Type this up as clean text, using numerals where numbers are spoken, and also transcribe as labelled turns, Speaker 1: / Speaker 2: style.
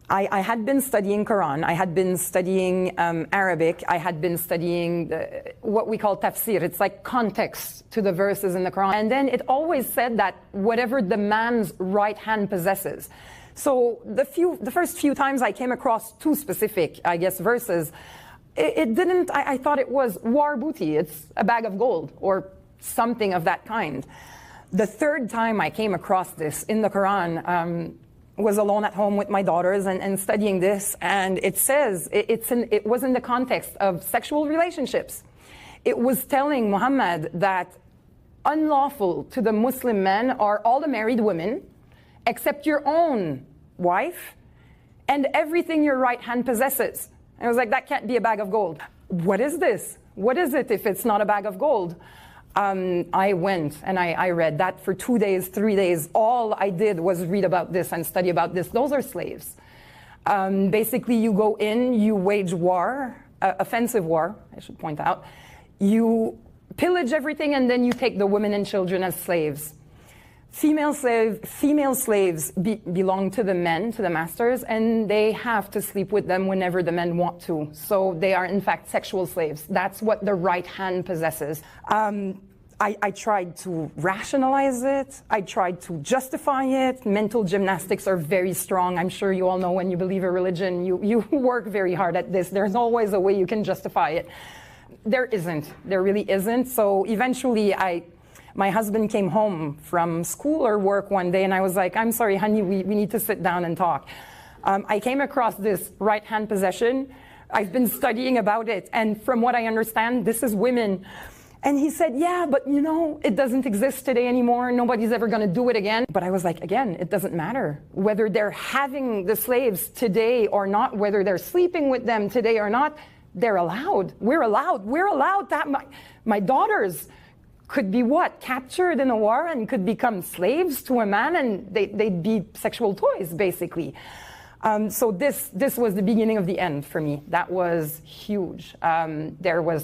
Speaker 1: I had been studying Quran, I had been studying Arabic, I had been studying what we call tafsir. It's like context to the verses in the Quran. And then it always said that whatever the man's right hand possesses. So the first few times I came across two specific, I guess, verses, I thought it was war booty, it's a bag of gold or something of that kind. The third time I came across this in the Quran, was alone at home with my daughters and studying this, and it says, it was in the context of sexual relationships. It was telling Muhammad that unlawful to the Muslim men are all the married women, except your own wife, and everything your right hand possesses. And I was like, that can't be a bag of gold. What is this? What is it if it's not a bag of gold? I went and I read that for 2 days, 3 days. All I did was read about this and study about this. Those are slaves. Basically, you go in, you wage war, offensive war, I should point out. You pillage everything and then you take the women and children as slaves. Female slaves belong to the men, to the masters, and they have to sleep with them whenever the men want to. So they are, in fact, sexual slaves. That's what the right hand possesses. I tried to rationalize it. I tried to justify it. Mental gymnastics are very strong. I'm sure you all know when you believe a religion, you work very hard at this. There's always a way you can justify it. There isn't. There really isn't. So eventually, my husband came home from school or work one day, and I was like, I'm sorry, honey, we need to sit down and talk. I came across this right-hand possession. I've been studying about it, and from what I understand, this is women. And he said, yeah, but you know, it doesn't exist today anymore. Nobody's ever going to do it again. But I was like, again, it doesn't matter whether they're having the slaves today or not, whether they're sleeping with them today or not. They're allowed. We're allowed. We're allowed that my daughters could be what? Captured in a war and could become slaves to a man, and they'd be sexual toys, basically. So this was the beginning of the end for me. That was huge. There was